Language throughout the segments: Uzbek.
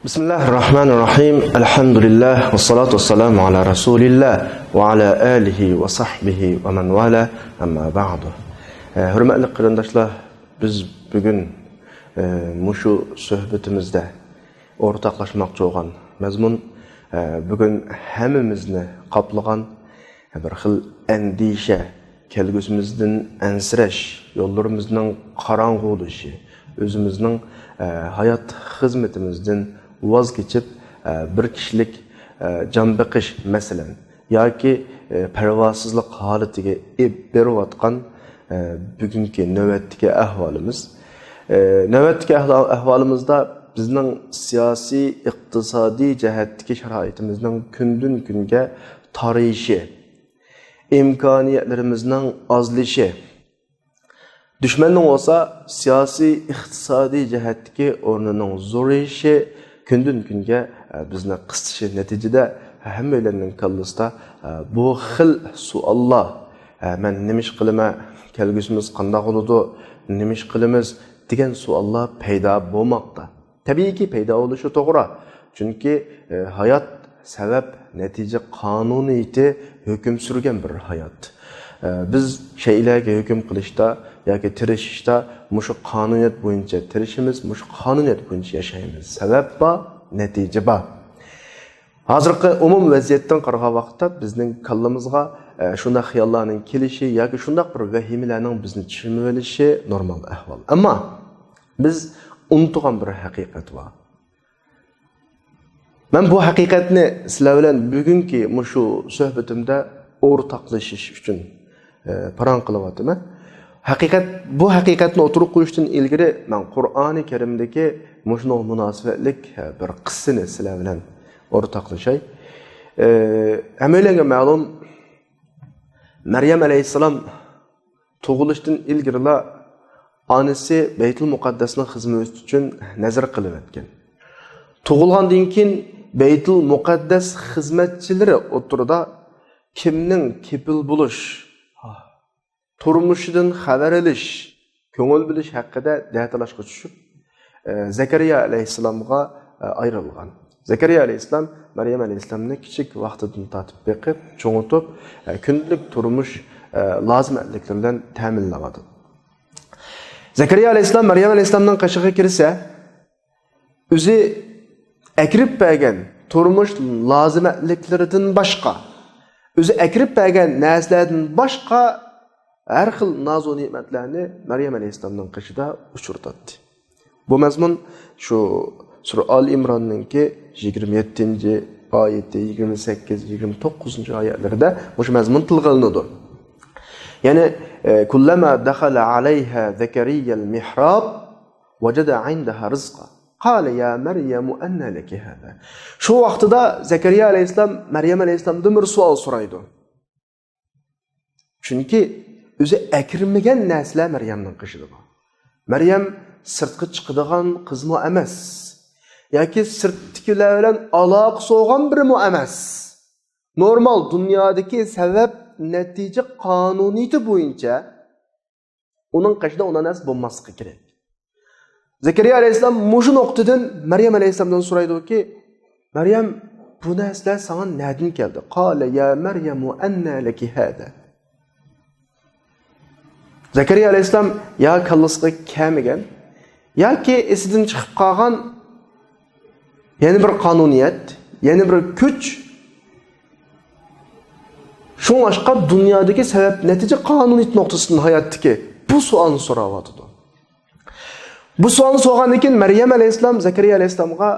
Bismillahirrahmanirrahim. Elhamdülillah ve salatu vesselamu ala Resulillah ve ala alihi ve sahbihi ve men vala amma ba'du. Hürmetli qarindoshlar, biz bugün muşu söhbetimizde ortaklaşmakçı olan mazmun bugün hemimizni qaplagan bir xil endişe, kelgüsümüzden ensirash, yollarımızdan qarang'ulishi, özümüzün hayat hizmetimizden vaz geçip bir kişilik can beqish meselen yoki pervasızlık holatiga berayotgan bugungi navbatdagi ahvolimiz. Navbatdagi ahvolimizda bizning siyosiy, iqtisodiy jihatdagi sharoitimizning kundan kunga tarishi, imkoniyatlarimizning ozlishi, düşmanning olsa siyasi, iqtisodiy jihatdagi o'rnining zo'rayishi kundan kunga bizni qisitishi natijada hammalarning kallasida bu xil savollar, men nima ish qilaman, kelgusimiz qanday bo'ladi, nima ish qilamiz degan savollar paydo bo'lmoqda. Tabiiyki paydo bo'lishi to'g'ri. Chunki hayot sabab natija qonuniyati hukm surgan bir hayot. Biz şeylarga hukm qilishda yoki tirishishda mushu qonuniyat bo'yicha tirishimiz, mushu qonuniyat bo'yicha yashaymiz. Sabab bor, natija bor. Hozirgi umum vaziyatdan qaragan vaqtda bizning kallamizga shunday xayollarning kelishi yoki shunday bir vahimalarning bizni tushunib olishi normal ahvol. Ammo biz unutgan bir haqiqat bor. Men bu haqiqatni sizlar bilan bugungi mushu suhbatimda o'rtaqlashish uchun paran qilyapman. Bu haqiqatni o'tirib qo'yishdan ilgari men Qur'oni Karimdagi mushno munosabatlik bir qissani sizlar bilan o'rtaqlashay. Hammalarga ma'lum, Maryam alayhissalom tug'ilishdan ilgarilar onasi Baytul Muqaddasning xizmati uchun nazar qilib o'tgan. Tug'ilgandan keyin Baytul Muqaddas xizmatchilari o'tirida kimning kepil bo'lish, turmushidan xabar olish, ko'ngil bilish haqida da'talashga tushib, Zakariya alayhissalomga ayrilgan. Zakariya alayhissalom Maryam alayhissalomni kichik vaqtidan tatib beqib, cho'ngitib, kundalik turmush lozimliklari bilan ta'minlamadi. Zakariya alayhissalom Maryam alayhissalomning qashig'iga kirsa, o'zi akirib bergan turmush lozimliklaridan boshqa, o'zi akirib bergan narsalardan boshqa har xil noz-u ne'matlarni Maryam alayhissalomning qishida uchirtdi. Bu mazmun shu Sura Al-Imronning 27-oyati, 28-29 oyatlarida shu mazmun tilga olinadi. Ya'ni kullama dakhala alayha Zakariya al-mihrab wajada 'indaha rizqa. Qala ya Maryam anna laki hada. Shu vaqtida Zakariya alayhissalom Maryam alayhissalomdan bir savol so'raydi. Chunki o'zi akirmagan narsalar Maryamning qishida bor. Maryam sirtqa chiqadigan qizmi emas, yoki sirtdagilar bilan aloqa so'g'an birmi emas. Normal dunyodagi sabab natija qonuniyati bo'yicha uning qishida uning nas bo'lmasligi kerak. Zakariya alayhissalom mushu nuqtadan Maryam alayhissalomdan so'raydiki, Maryam, bu narsalar sana nereden keldi? Qala ya Maryam anna laki hada. Zakariya alayhissalom ya kallasiga kelmagan yoki esidan chiqib qolgan yana bir qonuniyat, yana bir kuch, shu boshqa dunyodagi sabab natija qonuniyat nuqtasidan hayotdagi bu savolni so'rayapti. Bu savolni so'rgandan keyin Maryam alayhissalom Zakariya alayhissalomga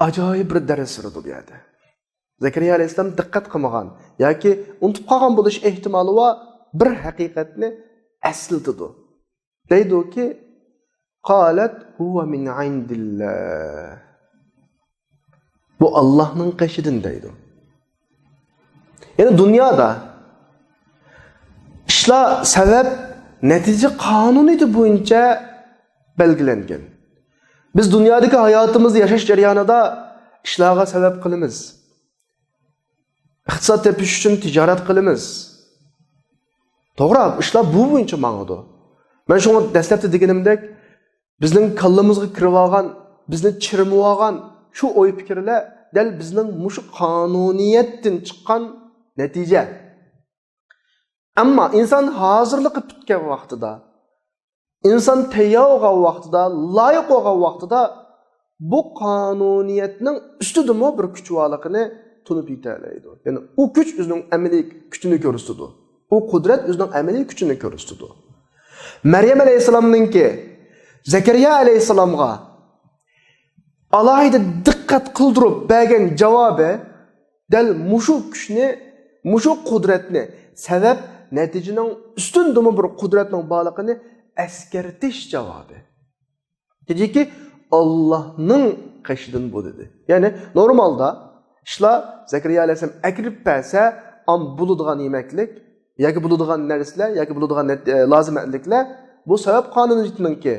ajoyib bir dars berdi bu yerda. Zakariya alayhissalom diqqat qilmagan yoki unutib qolgan bo'lish ehtimoli va bir haqiqatni aslidi. Deydi-ki, qalat huwa min indillah. Bu Allohning qishidan deydi. Ya'ni dunyoda ishlar sabab natija qonuniyati bo'yicha belgilangan. Biz dunyodagi hayotimizni yashash jarayonida ishlarga sabab qilamiz. Iqtisod tepish uchun tijorat qilamiz. To'g'ri, ishlar bu bo'yicha ma'noda. Men shuni dastlabda deganimdek, bizning kallamizga kirib olgan, bizni chirmib olgan Şu oy fikirler del bizning mushu qonuniyatdan chiqqan natija. Ammo inson hozirlik qilib tutgan vaqtida, inson tayyor bo'lgan vaqtida, loyiq bo'lgan vaqtida bu qonuniyatning ustidimi bir kuch borligini tunib yetalaydi. Ya'ni u kuch o'zining amaliy kuchini ko'rsatadi. U qudrat o'zining amaliy kuchini ko'rsatadi. Maryam alayhisolamninki Zakariya alayhisolamga alayda diqqat qildirib bergan javobi dal mushu kuchni, mushu qudratni, sabab natijaning ustundimi bir qudratning borligini eskartish javobi. Dediki Allah'ның qishidan bu dedi. Yani normalda ishlar Zakariya alayhisolam akirib bersa, am buladigan yemeklik, yoki buladigan narsalar, yoki buladigan lozimatliklar bu sabab qonuniyatninki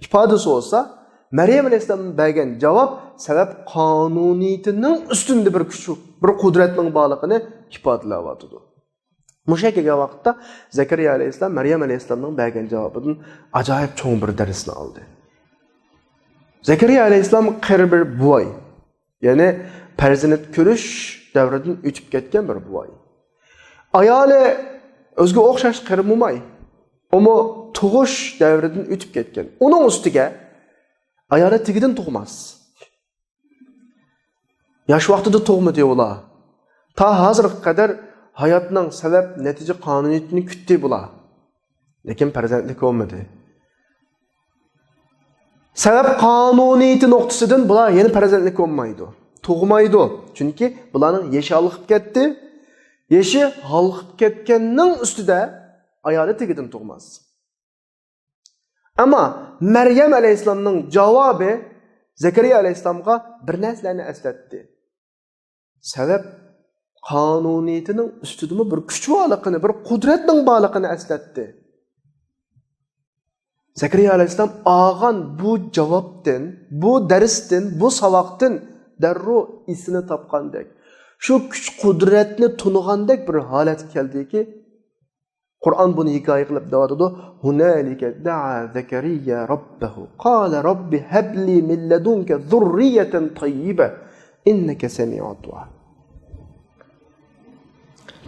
ifodasi bo'lsa, Maryam alayhisolam bergan javob sabab qonuniyatining ustunda bir kuch, bir qudratning borligini ifodalayapti. Musha kelgan vaqtda Zakariya alayhisolam Maryam alayhisolamning bergan javobidan ajoyib cho'ng bir darsni oldi. Zakariya alayhisolam qari bir buvoy, ya'ni farzand ko'rish davridan o'tib ketgan bir buvoy. Ayoli o'ziga o'xshash qari bo'lmay, uni tug'ish davridan o'tib ketgan. Uning ustiga ayoli tigidan tug'mas. Yosh vaqtida tug'madi ular. Ta hozirga qadar hayotning sabab natija qonuniyatini kutdi bular. Lekin farzandlik bo'lmadi. Sabab qonuniyati nuqtasidan bular yana farzandlik olmaydi. Tug'maydi. Chunki bularning yashi olib ketdi. Yashi olib ketganning ustida ayoli tigidan tug'mas. Ammo Maryam alayhisolamning javobi Zakariya alayhisolamga bir narsalarni eslatdi. Sabab qonuniyatining ustida bir kuch borligini, bir qudratning borligini eslatdi. Zakariya alayhisolam olgan bu javobdan, bu darsdan, bu savoqdan darro isini topgandek, shu kuch qudratni tunigandek bir holat keldiki, Qur'on buni hikoya qilib davotida, hunalika da'a Zakariya robbahu qala robbi habli min ladunka zurriyatan tayyiba innaka sami'ud du'a.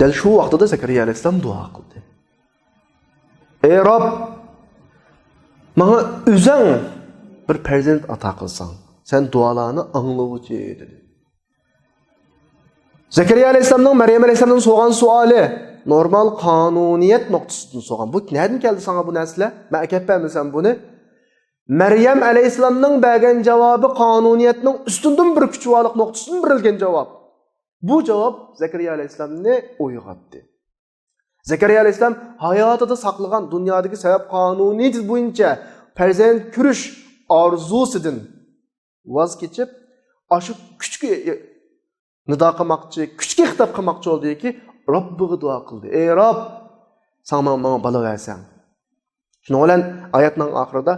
Dal shu vaqtida Zakariya alayhisolam duo qildi. Ey Rob, bana özün bir farzand ata qilsang, sen dualarni anglovchi dedi. Zakariya alayhisolamning Maryam alayhisolamdan so'rgan savoli normal qonuniyat nuqtasidan so'rgan. Bu nereden keldi sana bu narsalar? Men akappaman buni. Maryam alayhisolamning bergan javobi qonuniyatning ustundan bir kuch borlik nuqtasidan berilgan javob. Bu javob Zakariya alayhisolamni uyg'otdi. Zakariya alayhisolam hayotida saqlagan dunyodagi sabab qonuniyat bo'yicha farzand ko'rish orzusidan voz kechib, shu kuchga nido qilmoqchi, kuchga xitob qilmoqchi bo'ldiki, Robbiga duo qildi. Ey Rob, sen menga bola bersan. Shuning bilan oyatning oxirida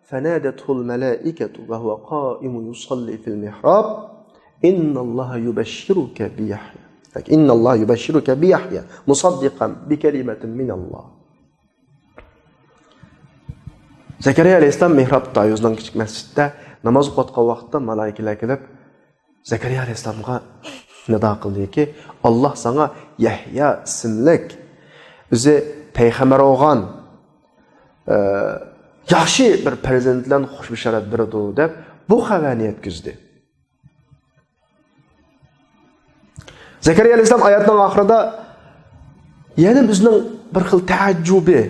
fanadatul malaikatu va huwa qa'imun yusalli fil mihrab innalloha yubashshiruka bi Yahya. İnnalloha yubashshiruka bi Yahya musaddiqan bi kalimatin minalloh. Zakariya alayhisolam mihrobda, o'zining kichik masjidda namoz o'qiyotgan vaqtda malaikalar kelib Zakariya alayhisolamga nido qildiki, Alloh sana Yahya ismlik o'zi payg'ambar bo'lgan yaxshi bir farzandlarni xush bishorat beradi deb bu xabarni yetkazdi. Zakariya alayhisolam oyatning oxirida yana bizning bir xil taajjubi,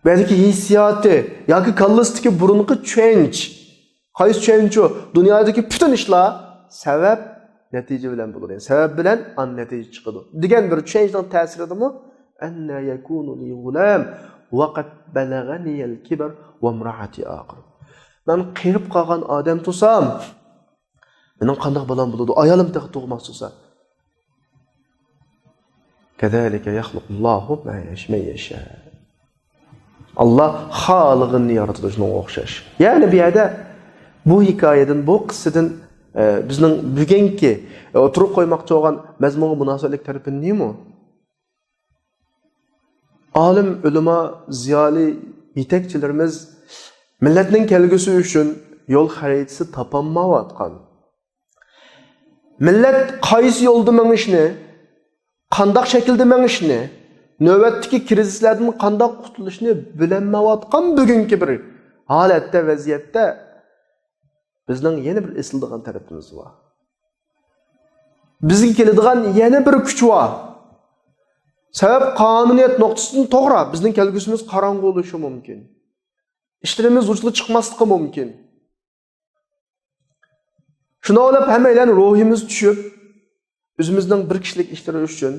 balki hissiyoti yoki kallasdagi burunqi tushunch, qaysi tushunchu dunyodagi butun ishlar sabab natija bilan bo'ladi. Sabab bilan an natija chiqadi. Degan bir tushunchning ta'siridimi? Anna yakunu li ghulam wa qad balagani al-kibar wa imra'ati aqir. Men qirib qolgan odam tusam, mening qanday bo'lam bo'ladi? Ayolim tug'moq bo'lsa. Kazalika yakhluqullohu ma yasha. Allah xaliqini yaratadi shunga o'xshash. Ya'ni bu yerda bu hikoyadan, bu qissadan bizning bugungi o'tirib qo'ymoqchi bo'lgan mazmunga munosabatlik tarafi nima? Olim, ulamo, ziyoli yetakchilarimiz millatning kelgusi uchun, yo'l xaritasi topolmayotgan. Millat qaysi yo'lda mengishni, qanday shaklda mengishni, navbatdagi krizislardan qanday qutulishni bilmayotgan bugungi bir holatda, vaziyatda bizning yana bir esildigan tarafimiz bor. Bizga keladigan yana bir kuch bor. Sabab qonuniyat nuqtasidan to'g'ri bizning kelgusimiz qorong'u bo'lishi mumkin. İşlerimiz uçlu çıkmaslığı mümkün. Şuna olab hammaylar ruhimiz tushib, o'zimizning bir kishilik ishlar uchun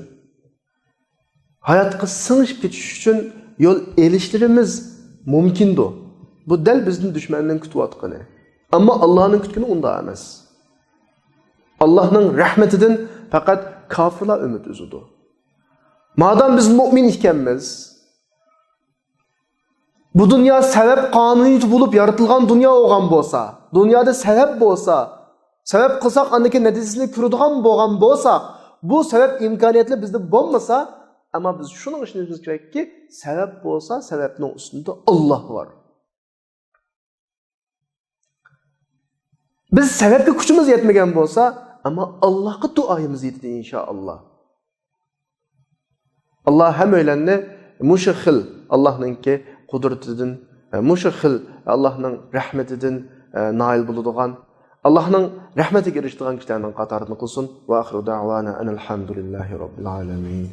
hayotga singishib ketish uchun yo'l elishtirimiz mumkindir. Bu dal bizning dushmanning kutayotgani. Ammo Allohning kutgani unda emas. Allohning rahmatidan faqat kofirlar umid uzadi. Madem biz mu'min ekanmiz, bu dünya sebep kanuni bulup yaratılgan dünya olgan bolsa, dünyada sebep bolsa, sebep kılsak andaki neticesini kürüdüğün boğan bolsa, bu sebep imkaniyetli bizde bulmasa, ama biz şunun için bilmemiz gerek ki, sebep bolsa, sebepnin üstünde Allah var. Biz sebepli gücümüz yetmegen bolsa, ama Allah'a duayımız yetdi inşallah. Allah hem öylenni muşahil Allah'nınki qudratidan, muşahil Allah'ның rahmetidan nail buladigan, Allah'ның rahmetiga erishadigan kishilarning qatoridan qilsin. Va axiru da'vana alhamdulillahi robbil alamin.